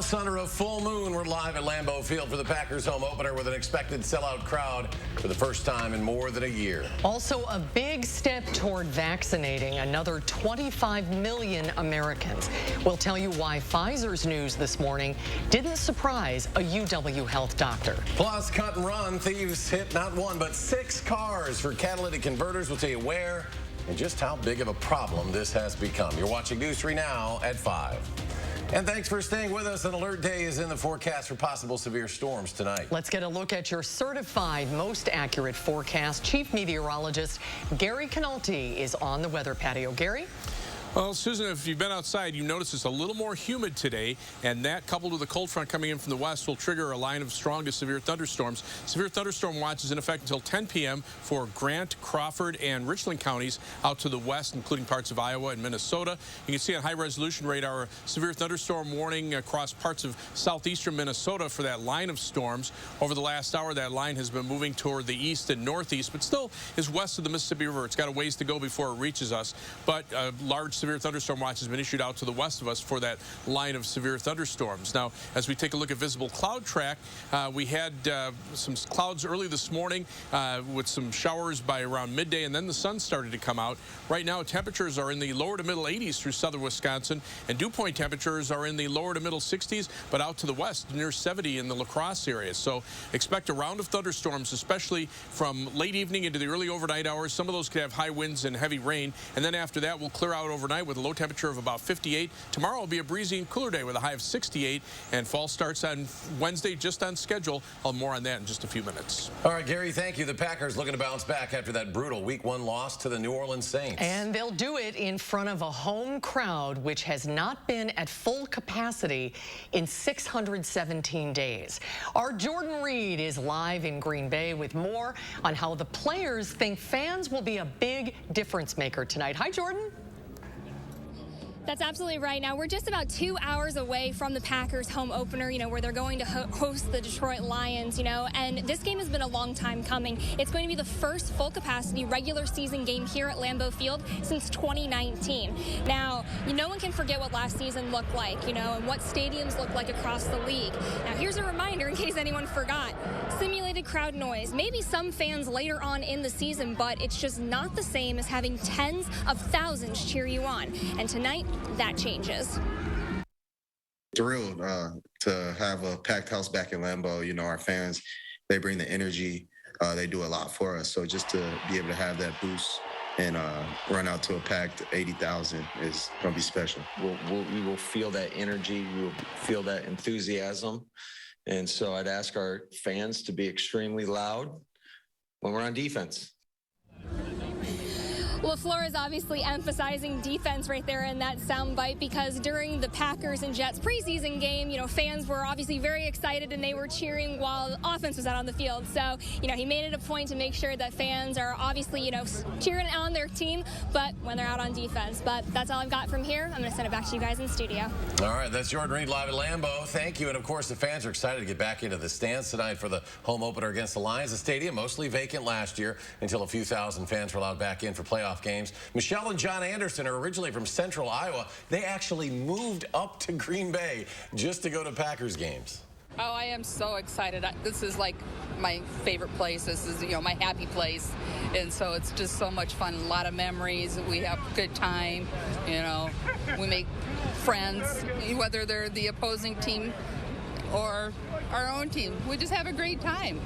Just under a full moon, we're live at Lambeau Field for the Packers home opener with an expected sellout crowd for the first time in more than a year. Also a big step toward vaccinating another 25 million Americans. We'll tell you why Pfizer's news this morning didn't surprise a UW Health doctor. Plus, cut and run, thieves hit not one but 6 cars for catalytic converters. We'll tell you where and just how big of a problem this has become. You're watching News 3 Now at 5. And thanks for staying with us. An alert day is in the forecast for possible severe storms tonight. Let's get a look at your certified most accurate forecast. Chief Meteorologist Gary Canalti is on the weather patio. Gary? Well, Susan, if you've been outside, you notice it's a little more humid today, and that coupled with a cold front coming in from the west will trigger a line of strong to severe thunderstorms. Severe thunderstorm watch is in effect until 10 p.m. for Grant, Crawford, and Richland counties out to the west, including parts of Iowa and Minnesota. You can see on high-resolution radar a severe thunderstorm warning across parts of southeastern Minnesota for that line of storms. Over the last hour, that line has been moving toward the east and northeast, but still is west of the Mississippi River. It's got a ways to go before it reaches us, but a large severe thunderstorm watch has been issued out to the west of us for that line of severe thunderstorms. Now, as we take a look at visible cloud track, we had some clouds early this morning with some showers by around midday, and then the sun started to come out. Right now, temperatures are in the lower to middle 80s through southern Wisconsin, and dew point temperatures are in the lower to middle 60s, but out to the west, near 70 in the La Crosse area. So expect a round of thunderstorms, especially from late evening into the early overnight hours. Some of those could have high winds and heavy rain, and then after that, we'll clear out overnight with a low temperature of about 58. Tomorrow will be a breezy and cooler day with a high of 68, and fall starts on Wednesday just on schedule. I'll have more on that in just a few minutes. All right, Gary, thank you. The Packers looking to bounce back after that brutal Week 1 loss to the New Orleans Saints. And they'll do it in front of a home crowd which has not been at full capacity in 617 days. Our Jordan Reed is live in Green Bay with more on how the players think fans will be a big difference maker tonight. Hi, Jordan. That's absolutely right. Now, we're just about 2 hours away from the Packers home opener, where they're going to host the Detroit Lions, and this game has been a long time coming. It's going to be the first full capacity regular season game here at Lambeau Field since 2019. Now, no one can forget what last season looked like, and what stadiums look like across the league. Now, here's a reminder in case anyone forgot. Simulated crowd noise, maybe some fans later on in the season, but it's just not the same as having tens of thousands cheer you on. And tonight, that changes. Thrilled to have a packed house back in Lambeau. Our fans, they bring the energy. They do a lot for us. So just to be able to have that boost and run out to a packed 80,000 is going to be special. We will feel that energy. We will feel that enthusiasm. And so I'd ask our fans to be extremely loud when we're on defense. LaFleur is obviously emphasizing defense right there in that soundbite, because during the Packers and Jets preseason game, fans were obviously very excited and they were cheering while the offense was out on the field. So, he made it a point to make sure that fans are obviously, cheering on their team, but when they're out on defense. But that's all I've got from here. I'm going to send it back to you guys in the studio. All right, that's Jordan Reed live at Lambeau. Thank you. And, of course, the fans are excited to get back into the stands tonight for the home opener against the Lions. The stadium mostly vacant last year until a few thousand fans were allowed back in for playoff games. Michelle and John Anderson are originally from Central Iowa. They actually moved up to Green Bay just to go to Packers games. Oh, I am so excited. This is like my favorite place. This is, my happy place. And so it's just so much fun. A lot of memories. We have a good time. We make friends, whether they're the opposing team or our own team. We just have a great time.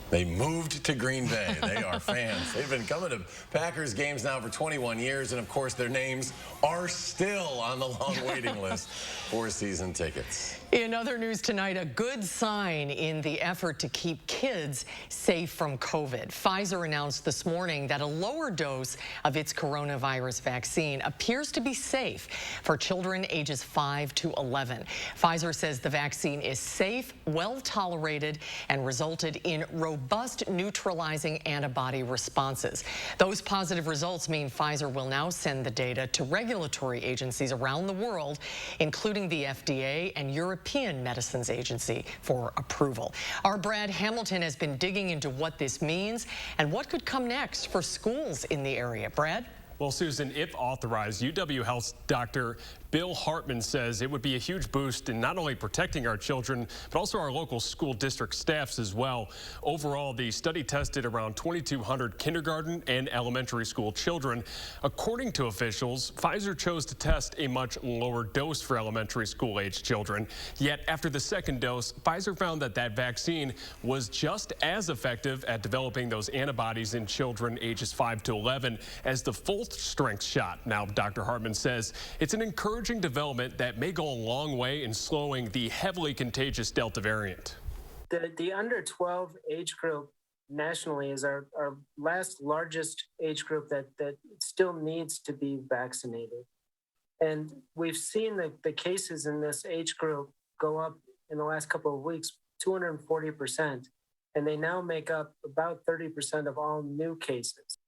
They moved to Green Bay. They are fans. They've been coming to Packers games now for 21 years, and of course their names are still on the long waiting list for season tickets. In other news tonight, a good sign in the effort to keep kids safe from COVID. Pfizer announced this morning that a lower dose of its coronavirus vaccine appears to be safe for children ages 5 to 11. Pfizer says the vaccine is safe, well tolerated, and resulted in robust neutralizing antibody responses. Those positive results mean Pfizer will now send the data to regulatory agencies around the world, including the FDA and European Medicines Agency, for approval. Our Brad Hamilton has been digging into what this means and what could come next for schools in the area. Brad? Well, Susan, if authorized, UW Health's Dr. Bill Hartman says it would be a huge boost in not only protecting our children, but also our local school district staffs as well. Overall, the study tested around 2,200 kindergarten and elementary school children. According to officials, Pfizer chose to test a much lower dose for elementary school age children. Yet after the second dose, Pfizer found that vaccine was just as effective at developing those antibodies in children ages 5 to 11 as the full-strength shot. Now, Dr. Hartman says it's an encouraging development that may go a long way in slowing the heavily contagious Delta variant. The under 12 age group nationally is our largest age group that still needs to be vaccinated. And we've seen the cases in this age group go up in the last couple of weeks, 240%. And they now make up about 30% of all new cases.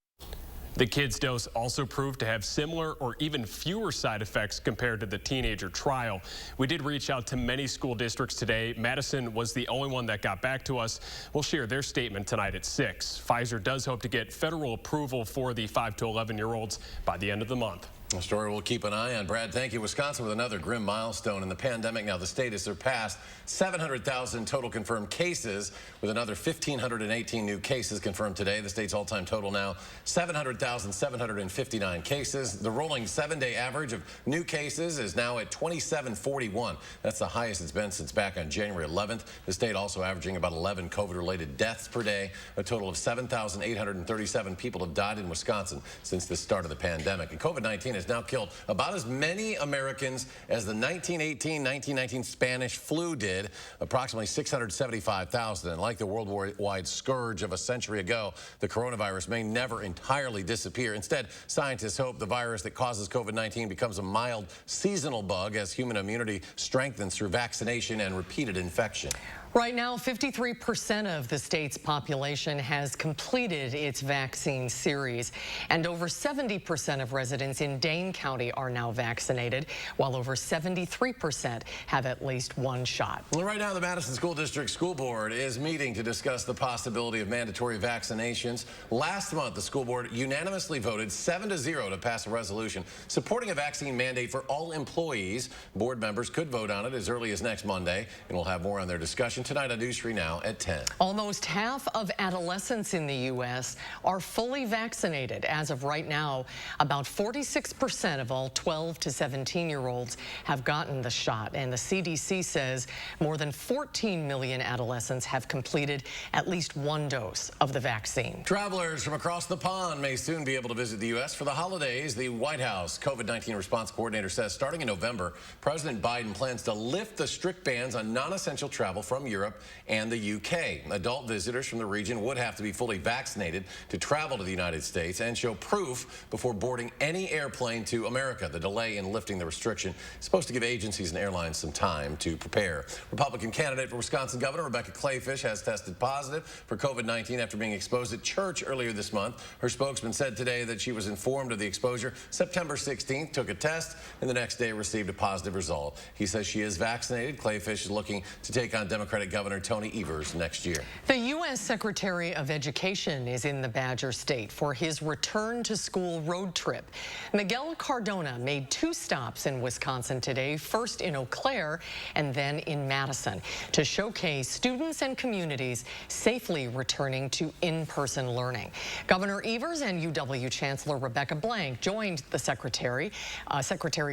The kids' dose also proved to have similar or even fewer side effects compared to the teenager trial. We did reach out to many school districts today. Madison was the only one that got back to us. We'll share their statement tonight at 6. Pfizer does hope to get federal approval for the 5 to 11-year-olds by the end of the month. A story we'll keep an eye on. Brad, thank you. Wisconsin with another grim milestone in the pandemic. Now the state has surpassed 700,000 total confirmed cases, with another 1,518 new cases confirmed today. The state's all-time total now 700,759 cases. The rolling 7-day average of new cases is now at 2,741. That's the highest it's been since back on January 11th. The state also averaging about 11 COVID-related deaths per day. A total of 7,837 people have died in Wisconsin since the start of the pandemic. And COVID-19 has now killed about as many Americans as the 1918-1919 Spanish flu did, approximately 675,000. And like the worldwide scourge of a century ago, the coronavirus may never entirely disappear. Instead, scientists hope the virus that causes COVID-19 becomes a mild seasonal bug as human immunity strengthens through vaccination and repeated infection. Right now, 53% of the state's population has completed its vaccine series, and over 70% of residents in Dane County are now vaccinated, while over 73% have at least one shot. Well, right now, the Madison School District School Board is meeting to discuss the possibility of mandatory vaccinations. Last month, the school board unanimously voted 7-0 to pass a resolution supporting a vaccine mandate for all employees. Board members could vote on it as early as next Monday, and we'll have more on their discussion tonight on News 3 Now at 10. Almost half of adolescents in the U.S. are fully vaccinated. As of right now, about 46% of all 12 to 17-year-olds have gotten the shot. And the CDC says more than 14 million adolescents have completed at least one dose of the vaccine. Travelers from across the pond may soon be able to visit the U.S. for the holidays. The White House COVID-19 response coordinator says starting in November, President Biden plans to lift the strict bans on non-essential travel from Europe and the UK. Adult visitors from the region would have to be fully vaccinated to travel to the United States and show proof before boarding any airplane to America. The delay in lifting the restriction is supposed to give agencies and airlines some time to prepare. Republican candidate for Wisconsin Governor Rebecca Clayfish has tested positive for COVID-19 after being exposed at church earlier this month. Her spokesman said today that she was informed of the exposure September 16th, took a test, and the next day received a positive result. He says she is vaccinated. Clayfish is looking to take on Democratic Governor Tony Evers next year. The U.S. Secretary of Education is in the Badger State for his return to school road trip. Miguel Cardona made 2 stops in Wisconsin today, first in Eau Claire and then in Madison, to showcase students and communities safely returning to in-person learning. Governor Evers and UW Chancellor Rebecca Blank joined the Secretary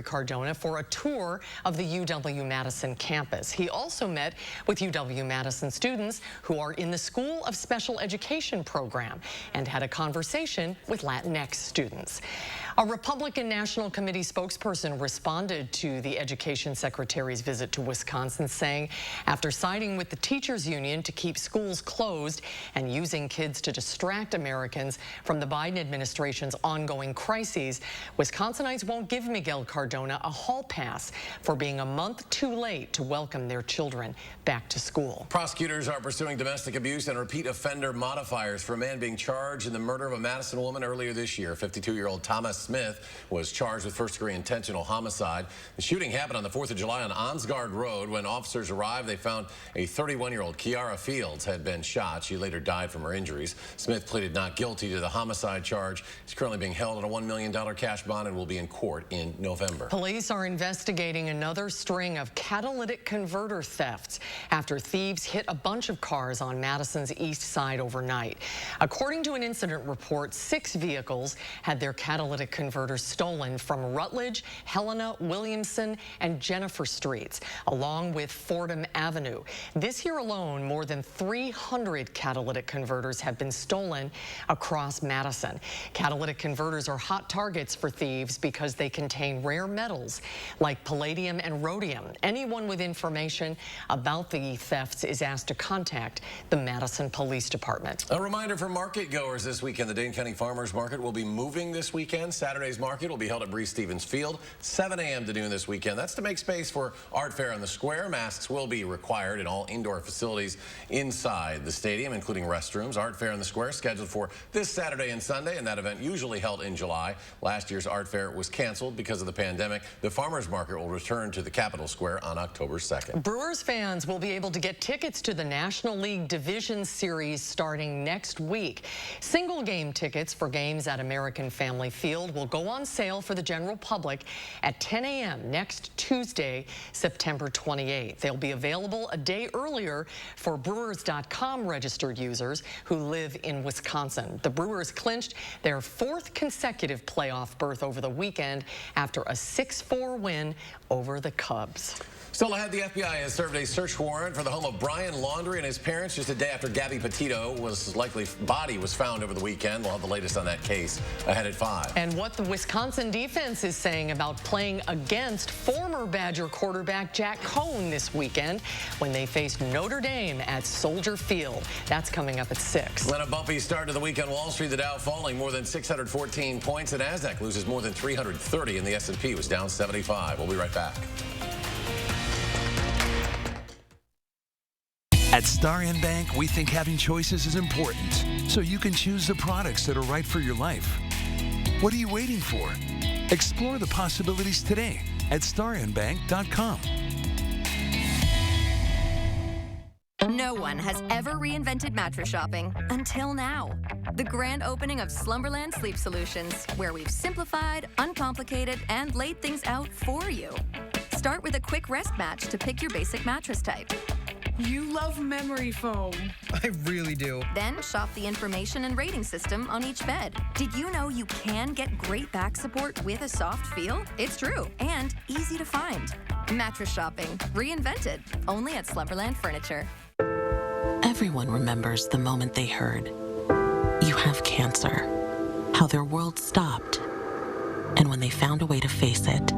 Cardona for a tour of the UW-Madison campus. He also met with UW-Madison students who are in the School of Special Education program and had a conversation with Latinx students. A Republican National Committee spokesperson responded to the Education Secretary's visit to Wisconsin, saying after siding with the teachers union to keep schools closed and using kids to distract Americans from the Biden administration's ongoing crises, Wisconsinites won't give Miguel Cardona a hall pass for being a month too late to welcome their children back to school. school. Prosecutors are pursuing domestic abuse and repeat offender modifiers for a man being charged in the murder of a Madison woman earlier this year. 52-year-old Thomas Smith was charged with first-degree intentional homicide. The shooting happened on the 4th of July on Onsgard Road. When officers arrived, they found a 31-year-old Kiara Fields had been shot. She later died from her injuries. Smith pleaded not guilty to the homicide charge. He's currently being held on a $1 million cash bond and will be in court in November. Police are investigating another string of catalytic converter thefts after thieves hit a bunch of cars on Madison's east side overnight. According to an incident report, 6 vehicles had their catalytic converters stolen from Rutledge, Helena, Williamson, and Jennifer Streets, along with Fordham Avenue. This year alone, more than 300 catalytic converters have been stolen across Madison. Catalytic converters are hot targets for thieves because they contain rare metals like palladium and rhodium. Anyone with information about the thefts is asked to contact the Madison Police Department. A reminder for market goers this weekend, the Dane County Farmers Market will be moving this weekend. Saturday's market will be held at Breese Stevens Field, 7 a.m. to noon this weekend. That's to make space for art fair on the square. Masks will be required in all indoor facilities inside the stadium, including restrooms. Art fair on the square scheduled for this Saturday and Sunday, and that event usually held in July. Last year's art fair was canceled because of the pandemic. The Farmers Market will return to the Capitol Square on October 2nd. Brewers fans will be able to get tickets to the National League Division Series starting next week. Single game tickets for games at American Family Field will go on sale for the general public at 10 a.m. next Tuesday, September 28th. They'll be available a day earlier for Brewers.com registered users who live in Wisconsin. The Brewers clinched their 4th consecutive playoff berth over the weekend after a 6-4 win over the Cubs. Still ahead, the FBI has served a search warrant for the home of Brian Laundrie and his parents just a day after Gabby Petito body was found over the weekend. We'll have the latest on that case ahead at 5. And what the Wisconsin defense is saying about playing against former Badger quarterback Jack Cohn this weekend when they face Notre Dame at Soldier Field. That's coming up at 6. Then a bumpy start to the weekend. Wall Street, the Dow falling more than 614 points. The Nasdaq loses more than 330, and the S&P was down 75. We'll be right back. At Star N Bank, we think having choices is important, so you can choose the products that are right for your life. What are you waiting for? Explore the possibilities today at starnbank.com. No one has ever reinvented mattress shopping until now. The grand opening of Slumberland Sleep Solutions, where we've simplified, uncomplicated, and laid things out for you. Start with a quick rest match to pick your basic mattress type. You love memory foam. I really do. Then shop the information and rating system on each bed. Did you know you can get great back support with a soft feel? It's true, and easy to find. Mattress shopping, reinvented, only at Slumberland Furniture. Everyone remembers the moment they heard, "You have cancer," how their world stopped, and when they found a way to face it.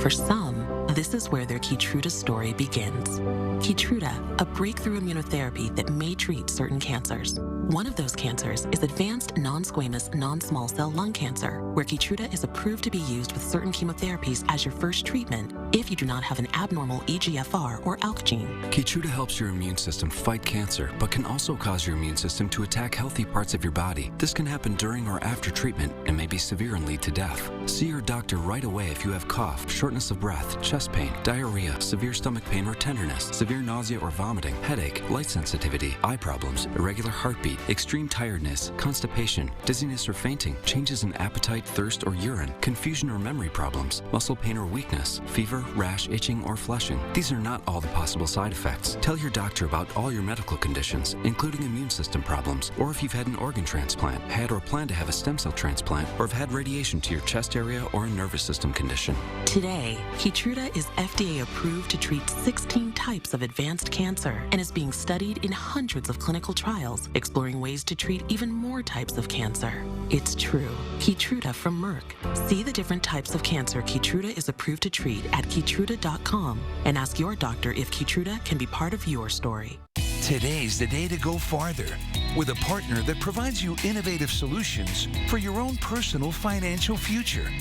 For some, this is where their KEYTRUDA story begins. KEYTRUDA, a breakthrough immunotherapy that may treat certain cancers. One of those cancers is advanced non-squamous non-small cell lung cancer, where KEYTRUDA is approved to be used with certain chemotherapies as your first treatment if you do not have an abnormal EGFR or ALK gene. KEYTRUDA helps your immune system fight cancer, but can also cause your immune system to attack healthy parts of your body. This can happen during or after treatment and may be severe and lead to death. See your doctor right away if you have cough, shortness of breath, chest pain, diarrhea, severe stomach pain or tenderness, severe nausea or vomiting, headache, light sensitivity, eye problems, irregular heartbeat, extreme tiredness, constipation, dizziness or fainting, changes in appetite, thirst or urine, confusion or memory problems, muscle pain or weakness, fever, rash, itching or flushing. These are not all the possible side effects. Tell your doctor about all your medical conditions, including immune system problems, or if you've had an organ transplant, had or plan to have a stem cell transplant, or have had radiation to your chest area or a nervous system condition. Today, KEYTRUDA is FDA approved to treat 16 types of advanced cancer and is being studied in hundreds of clinical trials, exploring ways to treat even more types of cancer. It's true. KEYTRUDA from Merck. See the different types of cancer KEYTRUDA is approved to treat at KEYTRUDA.com and ask your doctor if KEYTRUDA can be part of your story. Today's the day to go farther with a partner that provides you innovative solutions for your own personal financial future.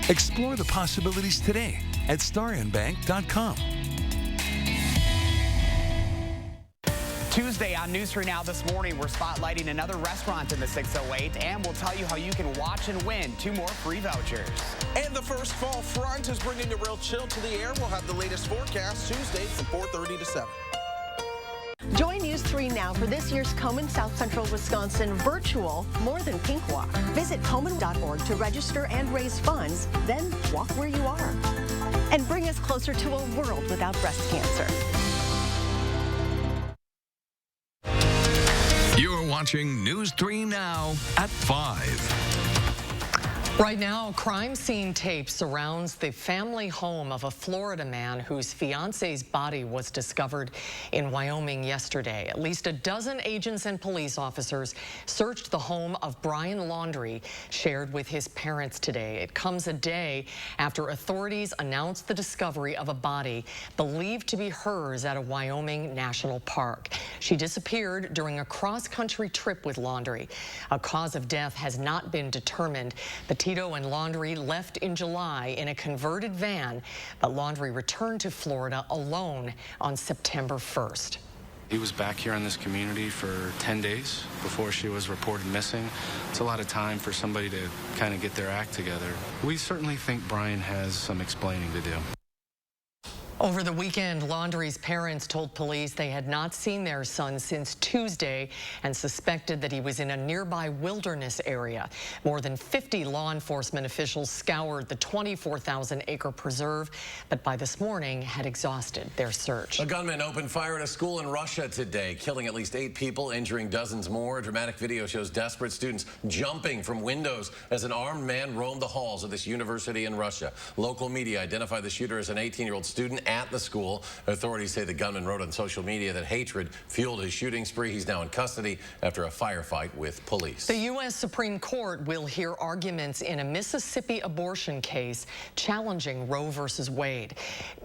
Explore the possibilities today at starnbank.com. Tuesday on News 3 Now this morning, we're spotlighting another restaurant in the 608, and we'll tell you how you can watch and win 2 more free vouchers. And the first fall front is bringing a real chill to the air. We'll have the latest forecast Tuesday from 4:30 to 7. Join News 3 Now for this year's Komen South Central Wisconsin virtual More Than Pink Walk. Visit Komen.org to register and raise funds, then walk where you are. And bring us closer to a world without breast cancer. You're watching News 3 Now at 5. Right now, crime scene tape surrounds the family home of a Florida man whose fiance's body was discovered in Wyoming yesterday. At least a dozen agents and police officers searched the home of Brian Laundrie, shared with his parents today. It comes a day after authorities announced the discovery of a body believed to be hers at a Wyoming national park. She disappeared during a cross-country trip with Laundrie. A cause of death has not been determined. Tito and Laundrie left in July in a converted van, but Laundrie returned to Florida alone on September 1st. He was back here in this community for 10 days before she was reported missing. It's a lot of time for somebody to kind of get their act together. We certainly think Brian has some explaining to do. Over the weekend, Laundrie's parents told police they had not seen their son since Tuesday and suspected that he was in a nearby wilderness area. More than 50 law enforcement officials scoured the 24,000-acre preserve, but by this morning had exhausted their search. A gunman opened fire at a school in Russia today, killing at least 8 people, injuring dozens more. A dramatic video shows desperate students jumping from windows as an armed man roamed the halls of this university in Russia. Local media identified the shooter as an 18-year-old student at the school. Authorities say the gunman wrote on social media that hatred fueled his shooting spree. He's now in custody after a firefight with police. The U.S. Supreme Court will hear arguments in a Mississippi abortion case challenging Roe versus Wade.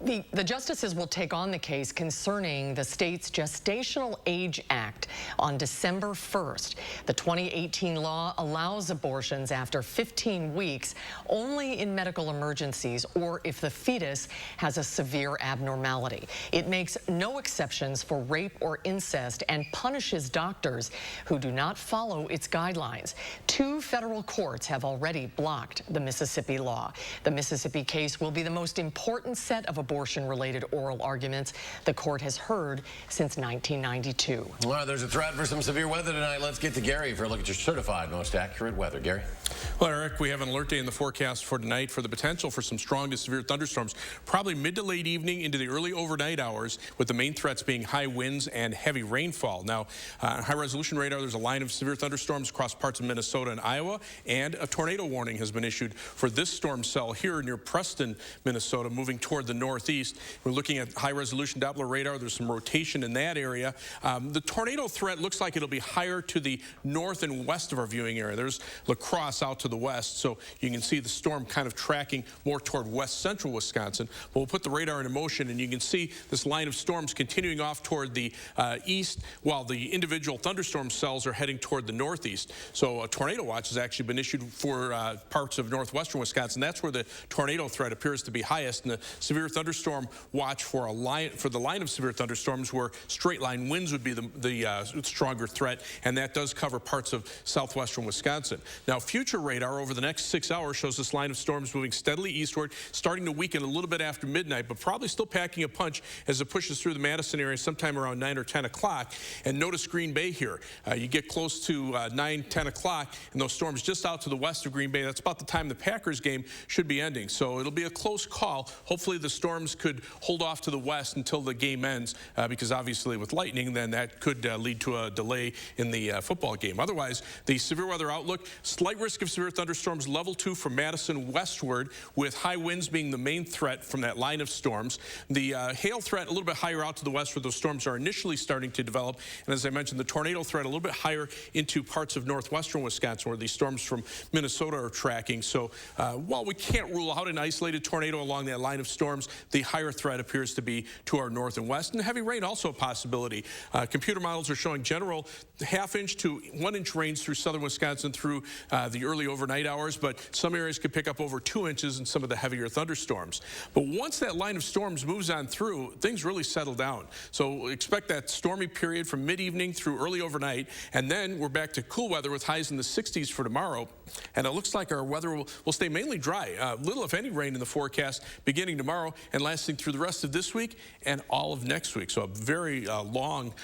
The justices will take on the case concerning the state's Gestational Age Act on December 1st. The 2018 law allows abortions after 15 weeks only in medical emergencies or if the fetus has a severe abnormality. It makes no exceptions for rape or incest and punishes doctors who do not follow its guidelines. 2 federal courts have already blocked the Mississippi law. The Mississippi case will be the most important set of abortion-related oral arguments the court has heard since 1992. Well, there's a threat for some severe weather tonight. Let's get to Gary for a look at your certified most accurate weather. Gary? Well, Eric, we have an alert day in the forecast for tonight for the potential for some strong to severe thunderstorms, probably mid to late evening into the early overnight hours, with the main threats being high winds and heavy rainfall. Now, high-resolution radar, there's a line of severe thunderstorms across parts of Minnesota and Iowa, and a tornado warning has been issued for this storm cell here near Preston, Minnesota, moving toward the northeast. We're looking at high-resolution Doppler radar. There's some rotation in that area. The tornado threat looks like it'll be higher to the north and west of our viewing area. There's La Crosse out to the west, so you can see the storm kind of tracking more toward west central Wisconsin. But we'll put the radar in motion, and you can see this line of storms continuing off toward the east, while the individual thunderstorm cells are heading toward the northeast. So a tornado watch has actually been issued for parts of northwestern Wisconsin. That's where the tornado threat appears to be highest, and the severe thunderstorm watch for the line of severe thunderstorms, where straight line winds would be the stronger threat, and that does cover parts of southwestern Wisconsin. Now, future radar over the next 6 hours shows this line of storms moving steadily eastward, starting to weaken a little bit after midnight, but probably still packing a punch as it pushes through the Madison area sometime around 9 or 10 o'clock. And notice Green Bay here. You get close to 9, 10 o'clock, and those storms just out to the west of Green Bay. That's about the time the Packers game should be ending. So it'll be a close call. Hopefully the storms could hold off to the west until the game ends, because obviously with lightning, then that could lead to a delay in the football game. Otherwise, the severe weather outlook, slight risk of severe thunderstorms, level 2 from Madison westward, with high winds being the main threat from that line of storms. The hail threat a little bit higher out to the west where those storms are initially starting to develop. And as I mentioned, the tornado threat a little bit higher into parts of northwestern Wisconsin where these storms from Minnesota are tracking. So while we can't rule out an isolated tornado along that line of storms, the higher threat appears to be to our north and west. And heavy rain also a possibility. Computer models are showing general half-inch to 1-inch rains through southern Wisconsin through the early overnight hours, but some areas could pick up over 2 inches in some of the heavier thunderstorms. But once that line of storms storms moves on through, things really settle down. So expect that stormy period from mid-evening through early overnight, and then we're back to cool weather with highs in the 60s for tomorrow. And it looks like our weather will stay mainly dry. Little, if any, rain in the forecast beginning tomorrow and lasting through the rest of this week and all of next week. So a very long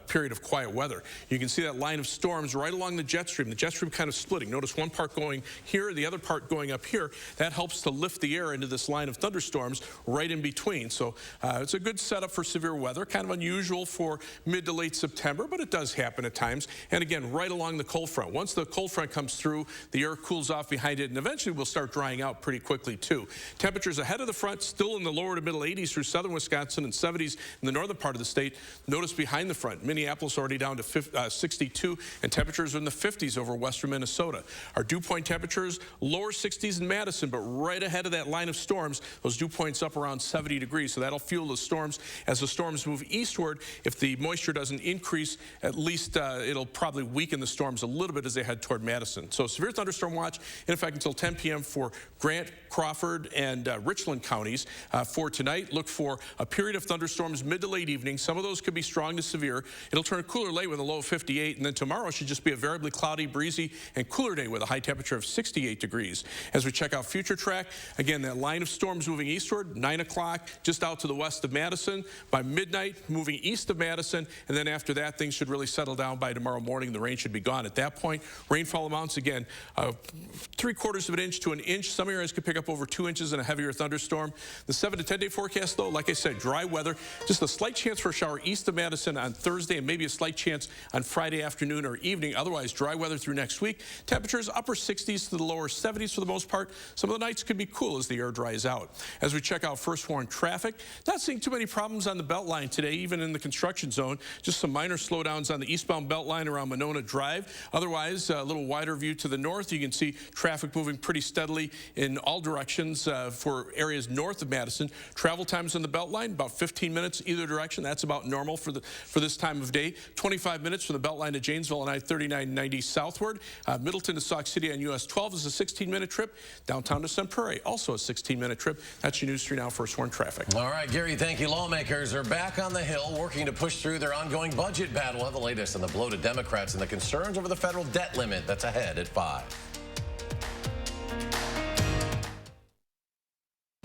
period of quiet weather. You can see that line of storms right along the jet stream. The jet stream kind of splitting. Notice one part going here, the other part going up here. That helps to lift the air into this line of thunderstorms right in between. So it's a good setup for severe weather. Kind of unusual for mid to late September, but it does happen at times. And again, right along the cold front. Once the cold front comes through, the air cools off behind it, and eventually will start drying out pretty quickly too. Temperatures ahead of the front, still in the lower to middle 80s through southern Wisconsin and 70s in the northern part of the state. Notice behind the front, Minneapolis already down to 62, and temperatures are in the 50s over western Minnesota. Our dew point temperatures, lower 60s in Madison, but right ahead of that line of storms, those dew points up around 70 degrees. So that'll fuel the storms as the storms move eastward. If the moisture doesn't increase, at least it'll probably weaken the storms a little bit as they head toward Madison. So severe thunderstorm watch in effect until 10 p.m. for Grant, Crawford, and Richland counties. For tonight, look for a period of thunderstorms mid to late evening. Some of those could be strong to severe. It'll turn cooler late with a low of 58, and then tomorrow should just be a variably cloudy, breezy, and cooler day with a high temperature of 68 degrees. As we check out future track, again, that line of storms moving eastward, 9 o'clock, just out to the west of Madison. By midnight, moving east of Madison, and then after that, things should really settle down by tomorrow morning. The rain should be gone at that point. Rainfall amounts, again, 3/4 of an inch to an inch. Some areas could pick up over 2 inches in a heavier thunderstorm. The 7 to 10 day forecast, though, like I said, dry weather. Just a slight chance for a shower east of Madison on Thursday, and maybe a slight chance on Friday afternoon or evening. Otherwise, dry weather through next week. Temperatures upper 60s to the lower 70s for the most part. Some of the nights could be cool as the air dries out. As we check out first warn traffic, not seeing too many problems on the Beltline today, even in the construction zone. Just some minor slowdowns on the eastbound Beltline around Monona Drive. Otherwise, a little wider view to the north. You can see traffic moving pretty steadily in all directions for areas north of Madison. Travel times on the Beltline, about 15 minutes either direction. That's about normal for this time of day. 25 minutes from the Beltline to Janesville on I-3990 southward. Middleton to Sauk City on US 12 is a 16-minute trip. Downtown to Sun Prairie, also a 16-minute trip. That's your News 3 Now First Warn traffic. All right, Gary, thank you. Lawmakers are back on the Hill working to push through their ongoing budget battle. We'll have the latest on the blow to Democrats and the concerns over the federal debt limit. That's ahead at 5.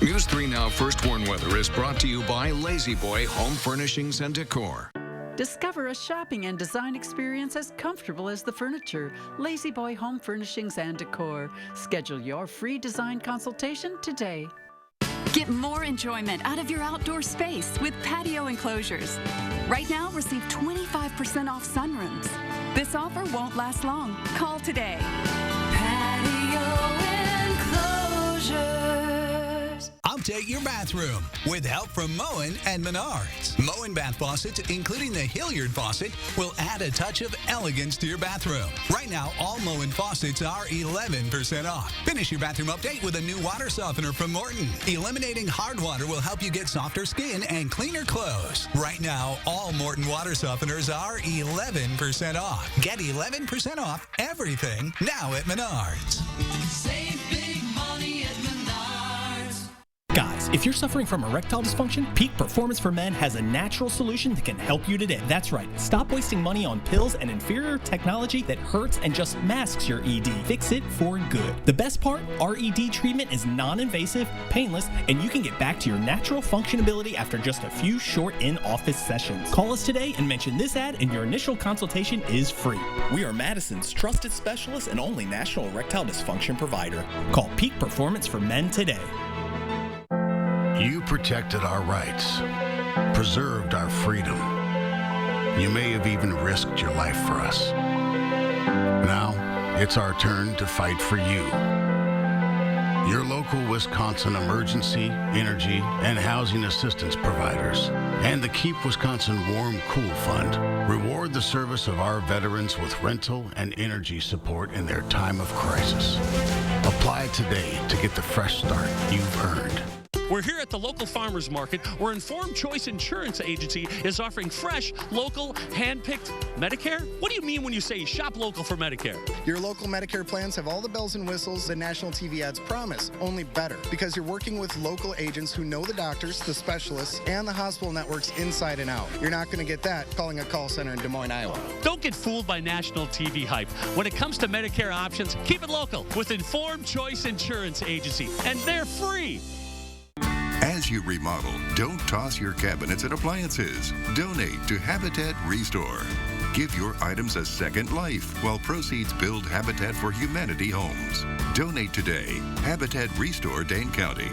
News 3 Now First Warn Weather is brought to you by Lazy Boy Home Furnishings and Decor. Discover a shopping and design experience as comfortable as the furniture. Lazy Boy Home Furnishings and Decor. Schedule your free design consultation today. Get more enjoyment out of your outdoor space with patio enclosures. Right now, receive 25% off sunrooms. This offer won't last long. Call today. Patio enclosures. Update your bathroom with help from Moen and Menards. Moen bath faucets, including the Hilliard faucet, will add a touch of elegance to your bathroom. Right now, all Moen faucets are 11% off. Finish your bathroom update with a new water softener from Morton. Eliminating hard water will help you get softer skin and cleaner clothes. Right now, all Morton water softeners are 11% off. Get 11% off everything now at Menards. Save big money at Menards. Guys, if you're suffering from erectile dysfunction, Peak Performance for Men has a natural solution that can help you today. That's right. Stop wasting money on pills and inferior technology that hurts and just masks your ED. Fix it for good. The best part, our ED treatment is non-invasive, painless, and you can get back to your natural functionability after just a few short in-office sessions. Call us today and mention this ad, and your initial consultation is free. We are Madison's trusted specialist and only national erectile dysfunction provider. Call Peak Performance for Men today. You protected our rights, preserved our freedom. You may have even risked your life for us. Now, it's our turn to fight for you. Your local Wisconsin emergency, energy, and housing assistance providers and the Keep Wisconsin Warm Cool Fund reward the service of our veterans with rental and energy support in their time of crisis. Apply today to get the fresh start you've earned. We're here at the local farmers market where Informed Choice Insurance Agency is offering fresh, local, hand-picked Medicare. What do you mean when you say shop local for Medicare? Your local Medicare plans have all the bells and whistles that national TV ads promise, only better, because you're working with local agents who know the doctors, the specialists, and the hospital networks inside and out. You're not going to get that calling a call center in Des Moines, Iowa. Don't get fooled by national TV hype. When it comes to Medicare options, keep it local with Informed Choice Insurance Agency, and they're free. As you remodel, don't toss your cabinets and appliances. Donate to Habitat Restore. Give your items a second life while proceeds build Habitat for Humanity homes. Donate today. Habitat Restore, Dane County.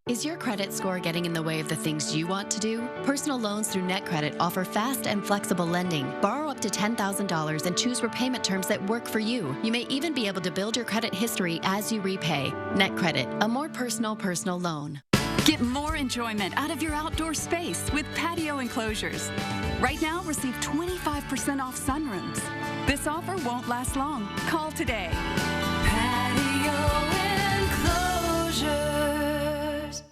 Is your credit score getting in the way of the things you want to do? Personal loans through NetCredit offer fast and flexible lending. Borrow up to $10,000 and choose repayment terms that work for you. You may even be able to build your credit history as you repay. NetCredit, a more personal loan. Get more enjoyment out of your outdoor space with patio enclosures. Right now, receive 25% off sunrooms. This offer won't last long. Call today. Patio enclosures.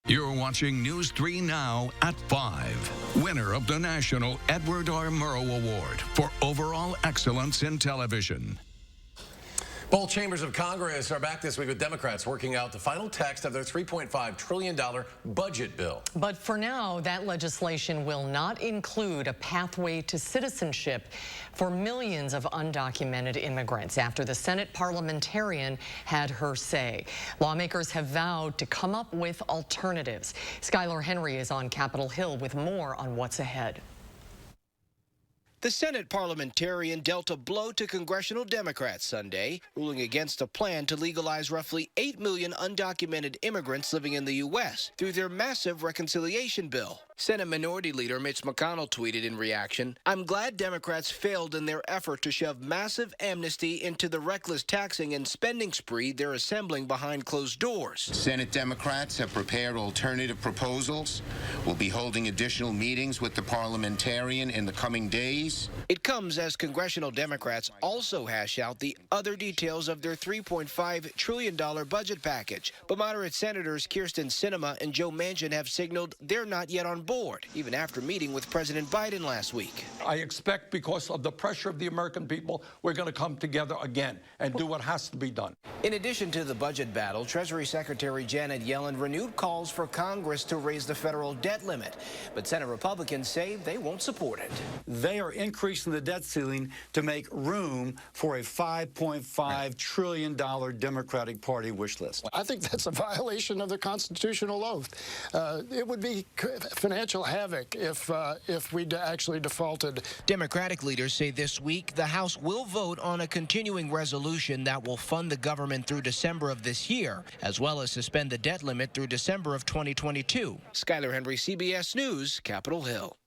You're watching News 3 Now at 5. Winner of the National Edward R. Murrow Award for Overall Excellence in Television. Both chambers of Congress are back this week with Democrats working out the final text of their $3.5 trillion budget bill. But for now, that legislation will not include a pathway to citizenship for millions of undocumented immigrants after the Senate parliamentarian had her say. Lawmakers have vowed to come up with alternatives. Skylar Henry is on Capitol Hill with more on what's ahead. The Senate parliamentarian dealt a blow to congressional Democrats Sunday, ruling against a plan to legalize roughly 8 million undocumented immigrants living in the U.S. through their massive reconciliation bill. Senate Minority Leader Mitch McConnell tweeted in reaction, "I'm glad Democrats failed in their effort to shove massive amnesty into the reckless taxing and spending spree they're assembling behind closed doors." Senate Democrats have prepared alternative proposals. We'll be holding additional meetings with the parliamentarian in the coming days. It comes as congressional Democrats also hash out the other details of their $3.5 trillion budget package. But moderate Senators Kyrsten Sinema and Joe Manchin have signaled they're not yet on board, even after meeting with President Biden last week. I expect because of the pressure of the American people, we're going to come together again and do what has to be done. In addition to the budget battle, Treasury Secretary Janet Yellen renewed calls for Congress to raise the federal debt limit. But Senate Republicans say they won't support it. They are increasing the debt ceiling to make room for a $5.5 trillion Democratic Party wish list. I think that's a violation of the constitutional oath. It would be financial havoc if we actually defaulted. Democratic leaders say this week the House will vote on a continuing resolution that will fund the government through December of this year, as well as suspend the debt limit through December of 2022. Skylar Henry, CBS News, Capitol Hill.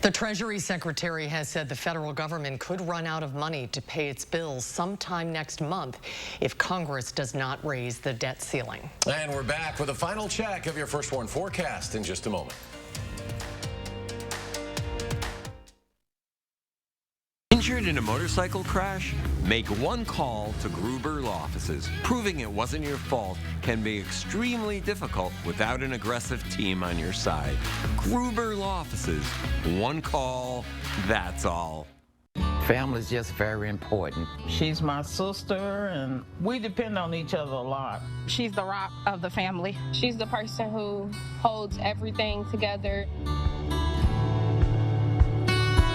The Treasury Secretary has said the federal government could run out of money to pay its bills sometime next month if Congress does not raise the debt ceiling. And we're back with a final check of your First Warn forecast in just a moment. Injured in a motorcycle crash? Make one call to Gruber Law Offices. Proving it wasn't your fault can be extremely difficult without an aggressive team on your side. Gruber Law Offices. One call, that's all. Family is just very important. She's my sister, and we depend on each other a lot. She's the rock of the family. She's the person who holds everything together.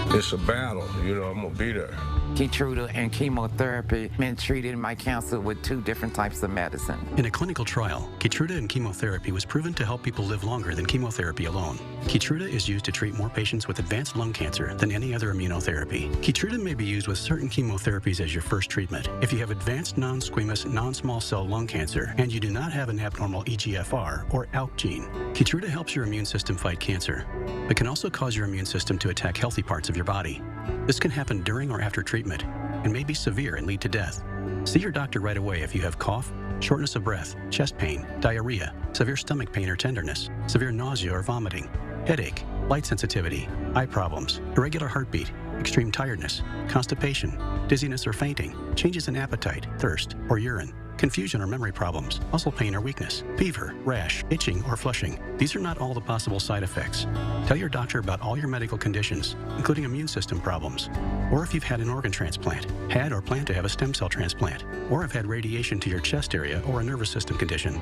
It's a battle, you know, I'm gonna be there. KEYTRUDA and chemotherapy been treated my cancer with 2 different types of medicine. In a clinical trial, KEYTRUDA and chemotherapy was proven to help people live longer than chemotherapy alone. KEYTRUDA is used to treat more patients with advanced lung cancer than any other immunotherapy. KEYTRUDA may be used with certain chemotherapies as your first treatment. If you have advanced non-squamous non-small cell lung cancer and you do not have an abnormal EGFR or ALK gene, KEYTRUDA helps your immune system fight cancer, but can also cause your immune system to attack healthy parts of your body. This can happen during or after treatment and may be severe and lead to death. See your doctor right away if you have cough, shortness of breath, chest pain, diarrhea, severe stomach pain or tenderness, severe nausea or vomiting, headache, light sensitivity, eye problems, irregular heartbeat, extreme tiredness, constipation, dizziness or fainting, changes in appetite, thirst, or urine. confusion or memory problems, muscle pain or weakness, fever, rash, itching, or flushing. These are not all the possible side effects. Tell your doctor about all your medical conditions, including immune system problems, or if you've had an organ transplant, had or plan to have a stem cell transplant, or have had radiation to your chest area or a nervous system condition.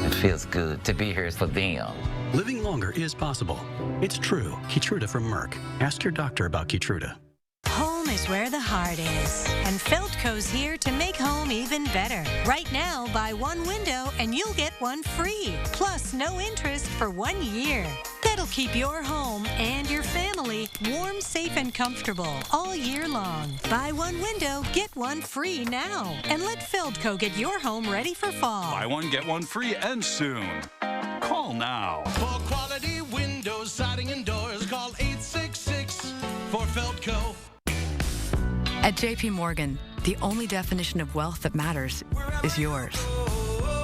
It feels good to be here for them. Living longer is possible. It's true. KEYTRUDA from Merck. Ask your doctor about KEYTRUDA. Home is where the heart is, and Feldco's here to make home even better. Right now, buy one window and you'll get one free, plus no interest for 1 year. That'll keep your home and your family warm, safe, and comfortable all year long. Buy one window, get one free now, and let Feldco get your home ready for fall. Buy one, get one free, and soon. Call now. For quality windows, siding, and doors, call 866 for Feldco. At JP Morgan, the only definition of wealth that matters is yours.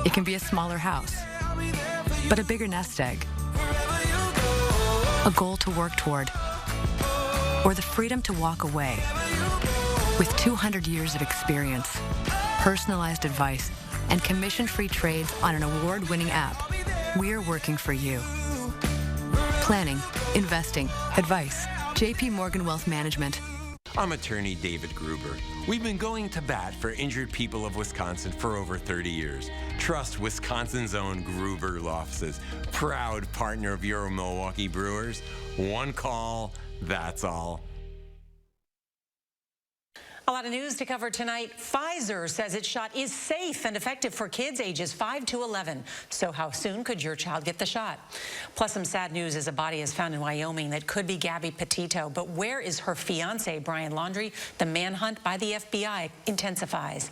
It can be a smaller house, but a bigger nest egg, a goal to work toward, or the freedom to walk away. With 200 years of experience, personalized advice, and commission-free trades on an award-winning app, we're working for you. Planning, investing, advice. JP Morgan Wealth Management. I'm attorney David Gruber. We've been going to bat for injured people of Wisconsin for over 30 years. Trust Wisconsin's own Gruber Law Offices, proud partner of your Milwaukee Brewers. One call, that's all. A lot of news to cover tonight. Pfizer says its shot is safe and effective for kids ages 5 to 11. So how soon could your child get the shot? Plus some sad news as a body is found in Wyoming that could be Gabby Petito. But where is her fiancé, Brian Laundrie? The manhunt by the FBI intensifies.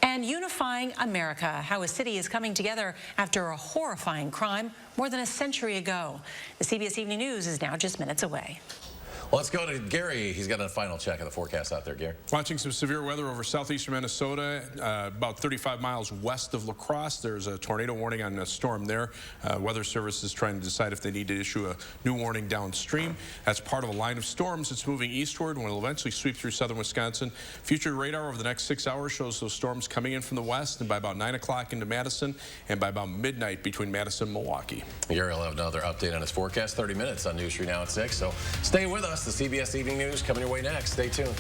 And unifying America, how a city is coming together after a horrifying crime more than a century ago. The CBS Evening News is now just minutes away. Let's go to Gary. He's got a final check of the forecast out there, Gary. Watching some severe weather over southeastern Minnesota, about 35 miles west of La Crosse. There's a tornado warning on a storm there. Weather Service is trying to decide if they need to issue a new warning downstream. That's part of a line of storms that's moving eastward and will eventually sweep through southern Wisconsin. Future radar over the next 6 hours shows those storms coming in from the west, and by about 9 o'clock into Madison, and by about midnight between Madison and Milwaukee. Gary will have another update on his forecast, 30 minutes on News 3 Now at 6. So stay with us. The CBS Evening News coming your way next. Stay tuned.